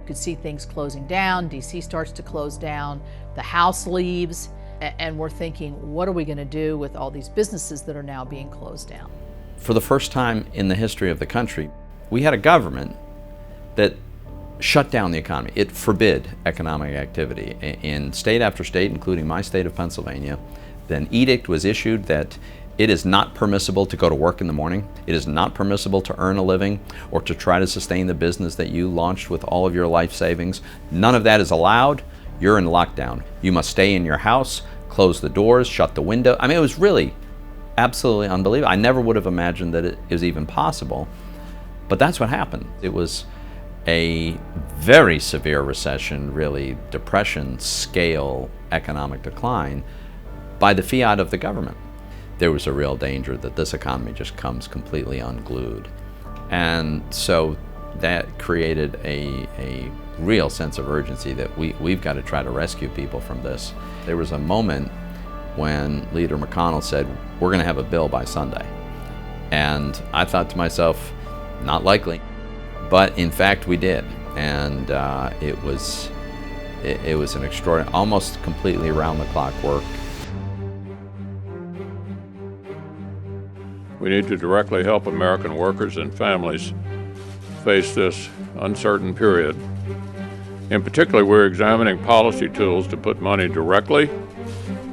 You could see things closing down. DC starts to close down. The House leaves. And we're thinking, what are we going to do with all these businesses that are now being closed down? For the first time in the history of the country, we had a government that shut down the economy. It forbid economic activity in state after state, including my state of Pennsylvania. An edict was issued that it is not permissible to go to work in the morning. It is not permissible to earn a living or to try to sustain the business that you launched with all of your life savings. None of that is allowed. You're in lockdown. You must stay in your house, close the doors, shut the window. I mean, it was really absolutely unbelievable. I never would have imagined that it was even possible, but that's what happened. It was a very severe recession, really depression scale economic decline by the fiat of the government. There was a real danger that this economy just comes completely unglued. And so that created a real sense of urgency that we've got to try to rescue people from this. There was a moment when Leader McConnell said, we're going to have a bill by Sunday. And I thought to myself, not likely. But in fact, we did. And it was an extraordinary, almost completely around-the-clock work. We need to directly help American workers and families face this uncertain period. In particular, we're examining policy tools to put money directly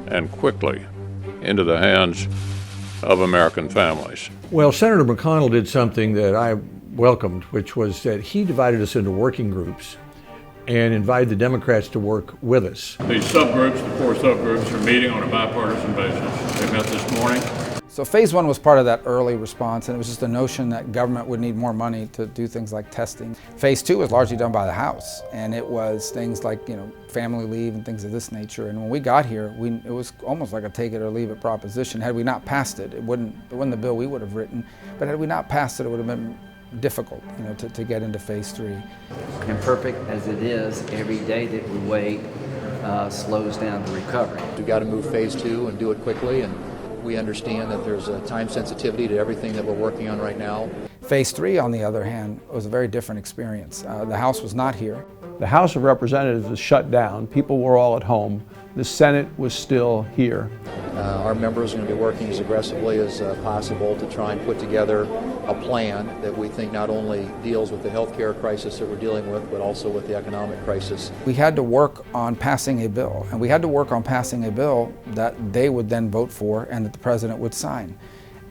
and quickly into the hands of American families. Well, Senator McConnell did something that I welcomed, which was that he divided us into working groups and invited the Democrats to work with us. These subgroups, the 4 subgroups, are meeting on a bipartisan basis. They met this morning. So phase 1 was part of that early response, and it was just the notion that government would need more money to do things like testing. Phase 2 was largely done by the House, and it was things like, family leave and things of this nature. And when we got here, it was almost like a take it or leave it proposition. Had we not passed it, it wasn't the bill we would have written, but had we not passed it, it would have been difficult, to get into phase 3. Imperfect as it is, every day that we wait slows down the recovery. We've got to move phase 2 and do it quickly, and we understand that there's a time sensitivity to everything that we're working on right now. Phase 3, on the other hand, was a very different experience. The House was not here. The House of Representatives was shut down. People were all at home. The Senate was still here. Our members are going to be working as aggressively as possible to try and put together a plan that we think not only deals with the healthcare crisis that we're dealing with, but also with the economic crisis. We had to work on passing a bill, and we had to work on passing a bill that they would then vote for and that the president would sign.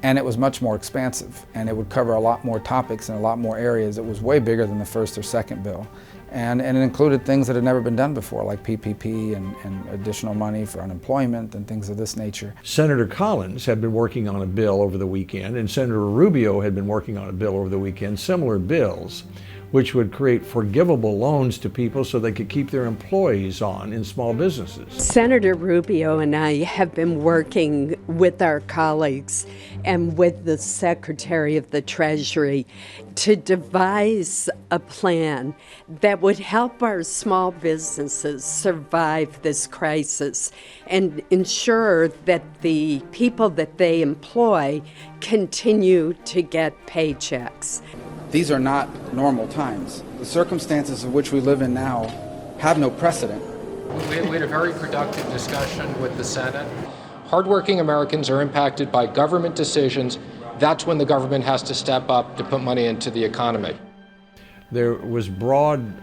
And it was much more expansive, and it would cover a lot more topics and a lot more areas. It was way bigger than the first or second bill. And it included things that had never been done before, like PPP and additional money for unemployment and things of this nature. Senator Collins had been working on a bill over the weekend, and Senator Rubio had been working on a bill over the weekend, similar bills, which would create forgivable loans to people so they could keep their employees on in small businesses. Senator Rubio and I have been working with our colleagues and with the Secretary of the Treasury to devise a plan that would help our small businesses survive this crisis and ensure that the people that they employ continue to get paychecks. These are not normal times. The circumstances in which we live in now have no precedent. We had a very productive discussion with the Senate. Hardworking Americans are impacted by government decisions. That's when the government has to step up to put money into the economy. There was broad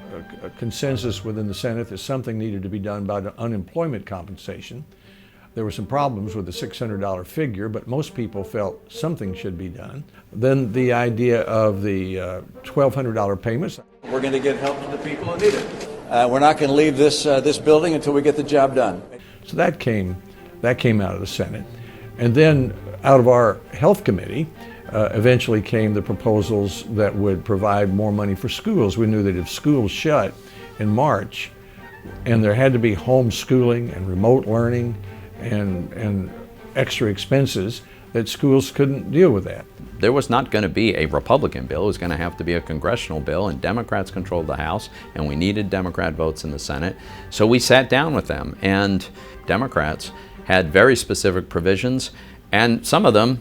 consensus within the Senate that something needed to be done about unemployment compensation. There were some problems with the $600 figure, but most people felt something should be done. Then the idea of the $1,200 payments. We're going to get help to the people who need it. We're not going to leave this building until we get the job done. So that came out of the Senate. And then out of our Health Committee, eventually came the proposals that would provide more money for schools. We knew that if schools shut in March, and there had to be homeschooling and remote learning and extra expenses, that schools couldn't deal with that. There was not going to be a Republican bill. It was going to have to be a congressional bill, and Democrats controlled the House, and we needed Democrat votes in the Senate. So we sat down with them, and Democrats had very specific provisions, and some of them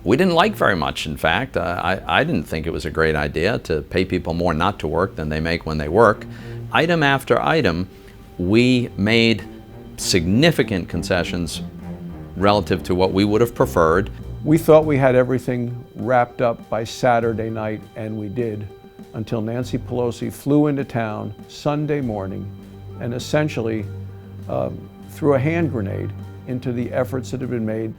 we didn't like very much, in fact. I didn't think it was a great idea to pay people more not to work than they make when they work. Item after item, we made significant concessions relative to what we would have preferred. We thought we had everything wrapped up by Saturday night, and we did, until Nancy Pelosi flew into town Sunday morning and essentially threw a hand grenade into the efforts that had been made.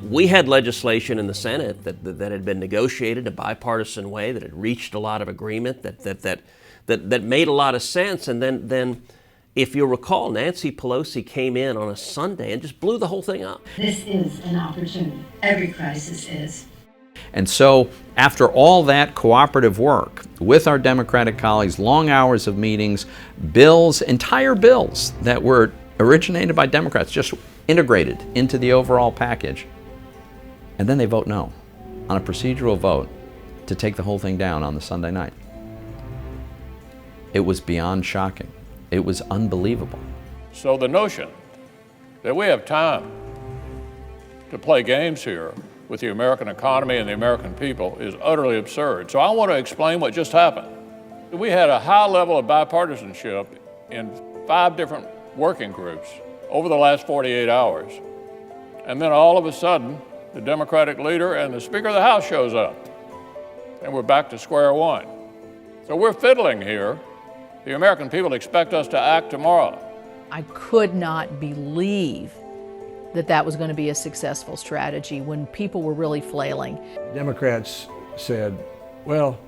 We had legislation in the Senate that had been negotiated a bipartisan way, that had reached a lot of agreement, that made a lot of sense. And then, if you'll recall, Nancy Pelosi came in on a Sunday and just blew the whole thing up. This is an opportunity. Every crisis is. And so, after all that cooperative work with our Democratic colleagues, long hours of meetings, bills, entire bills that were originated by Democrats, just integrated into the overall package, and then they vote no on a procedural vote to take the whole thing down on the Sunday night. It was beyond shocking. It was unbelievable. So the notion that we have time to play games here with the American economy and the American people is utterly absurd. So I want to explain what just happened. We had a high level of bipartisanship in 5 different working groups over the last 48 hours. And then all of a sudden, the Democratic leader and the Speaker of the House shows up. And we're back to square one. So we're fiddling here. The American people expect us to act tomorrow. I could not believe that that was going to be a successful strategy when people were really flailing. Democrats said, well,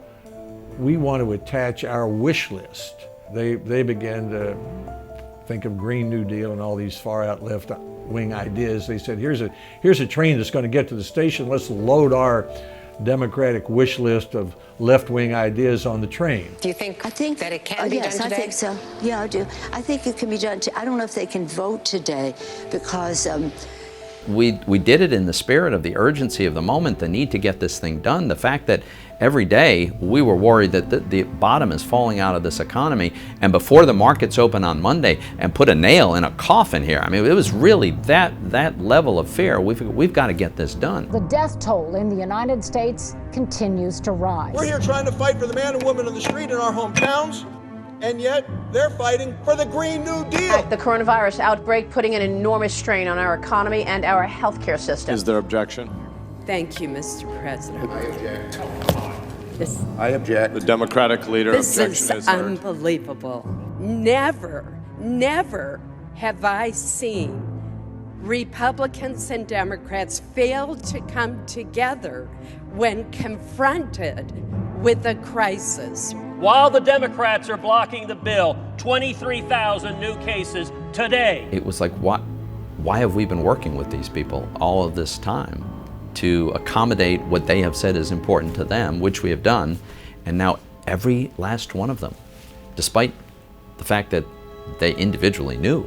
we want to attach our wish list. They began to think of Green New Deal and all these far out left wing ideas. They said, here's a train that's going to get to the station. Let's load our Democratic wish list of left-wing ideas on the train. Do you think that it can be done today? Yes, I think so. Yeah, I do. I think it can be done. I don't know if they can vote today because we did it in the spirit of the urgency of the moment, the need to get this thing done. The fact that every day we were worried that the bottom is falling out of this economy, and before the markets open on Monday and put a nail in a coffin here. I mean, it was really that level of fear. We've got to get this done. The death toll in the United States continues to rise. We're here trying to fight for the man and woman on the street in our hometowns, and yet they're fighting for the Green New Deal. The coronavirus outbreak putting an enormous strain on our economy and our healthcare system. Is there objection? Thank you, Mr. President. I object. I object. The Democratic leader objection This is heard. unbelievable. Never have I seen Republicans and Democrats fail to come together when confronted with a crisis. While the Democrats are blocking the bill, 23,000 new cases today. It was like, why have we been working with these people all of this time to accommodate what they have said is important to them, which we have done, and now every last one of them, despite the fact that they individually knew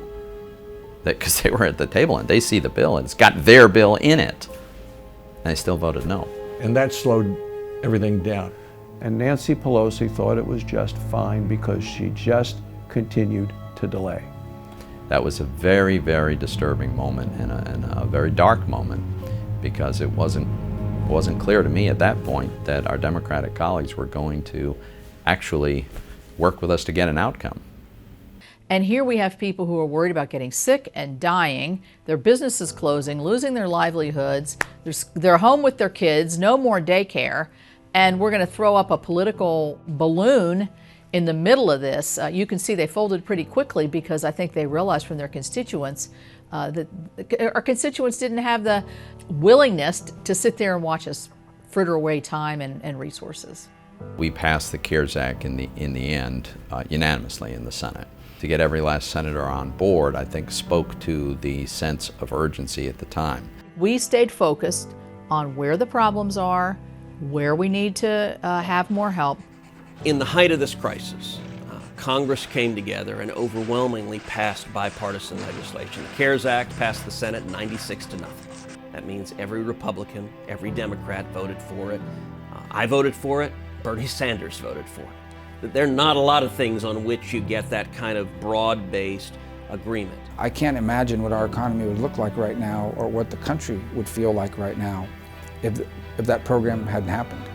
that, because they were at the table and they see the bill and it's got their bill in it, and they still voted no. And that slowed everything down. And Nancy Pelosi thought it was just fine because she just continued to delay. That was a very, very disturbing moment and a very dark moment, because it wasn't clear to me at that point that our Democratic colleagues were going to actually work with us to get an outcome. And here we have people who are worried about getting sick and dying, their businesses closing, losing their livelihoods, they're home with their kids, no more daycare, and we're going to throw up a political balloon in the middle of this. You can see they folded pretty quickly because I think they realized from their constituents that our constituents didn't have the willingness to sit there and watch us fritter away time and resources. We passed the CARES Act in the end unanimously in the Senate. To get every last senator on board, I think, spoke to the sense of urgency at the time. We stayed focused on where the problems are, where we need to have more help. In the height of this crisis, Congress came together and overwhelmingly passed bipartisan legislation. The CARES Act passed the Senate 96-0. That means every Republican, every Democrat voted for it. I voted for it. Bernie Sanders voted for it. There are not a lot of things on which you get that kind of broad-based agreement. I can't imagine what our economy would look like right now or what the country would feel like right now if that program hadn't happened.